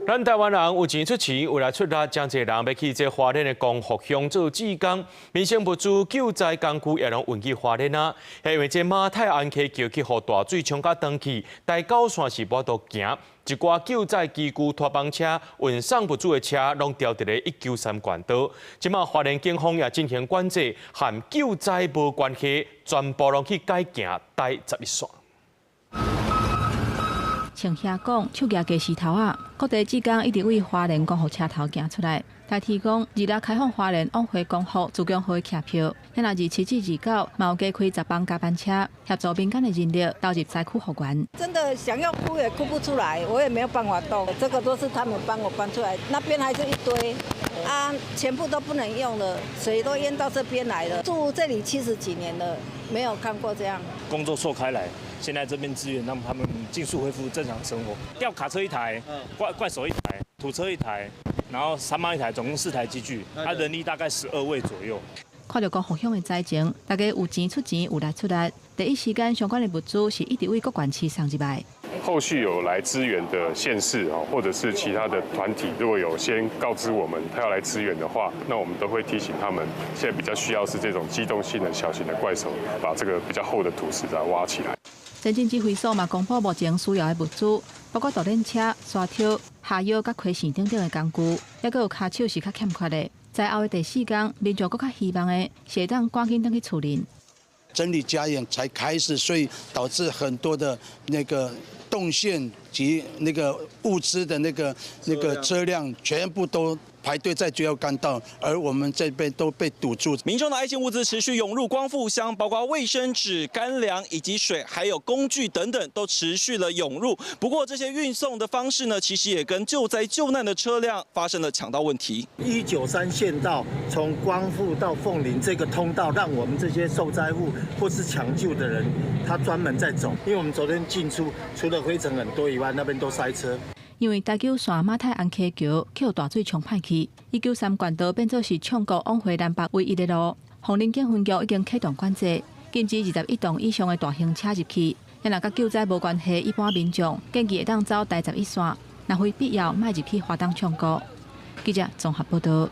咱台湾人有钱出钱，为了出力，将一个人要去这花莲的光复乡做志工，民生物资救灾工具也拢运去花莲啊。因为这马太安溪桥去互大水冲甲断去，大高线是无度行，一寡救灾机具拖帮车、运送物资的车拢调伫咧193管道。即马花莲警方也进行管制，和救灾无关系，全部拢去改行带11线。像遐讲，手举鸡石头啊，各地志工一直为花莲光复车头行出来。台提供2日开放花莲往回光复自强会客票，现在27至29，嘛有加开10班加班车，协助民间的人力投入灾区复原。真的想要哭也哭不出来，我也没有办法动。这个都是他们帮我搬出来，那边还是一堆啊，全部都不能用了，水都淹到这边来了。住这里70几年了，没有看过这样。工作错开来。现在这边支援，让他们尽速恢复正常生活。吊卡车1台，怪手1台，土车1台，然后3妈1台，总共4台机具，他人力大概12位左右。看到光复乡的灾情，大家有钱出钱，有力出力。第一时间相关的物资是一直为各县市送入来。后续有来支援的县市啊，或者是其他的团体，如果有先告知我们他要来支援的话，那我们都会提醒他们，现在比较需要是这种机动性的小型的怪手，把这个比较厚的土石它挖起来。前进指挥所嘛公布目前需要的物资，包括导电车、沙挑、下药、甲开线等等的工具，也阁有骹手是较欠缺的。在后的第4天，民众更较希望的是当赶紧登去处理。整理家园才开始，所以导致很多的那个动线及那个物资的那个车辆全部都排队在主要干道，而我们这边都被堵住。民众的爱心物资持续涌入光复乡，包括卫生纸、干粮以及水，还有工具等等，都持续了涌入。不过这些运送的方式呢，其实也跟救灾救难的车辆发生了抢道问题。193县道从光复到凤林这个通道，让我们这些受灾户或是抢救的人，他专门在走。因为我们昨天进出，除了灰尘很多以外，那边都塞车。因为台九线马太安溪桥去大水冲歹去，193管道变作是唱国往回南北唯一的路。凤林警分局已经启动管制，禁止21吨以上的大型车入去。若甲救灾无关系，一般民众建议会当走台11线，若非必要，莫入去花东唱国。记者综合报道。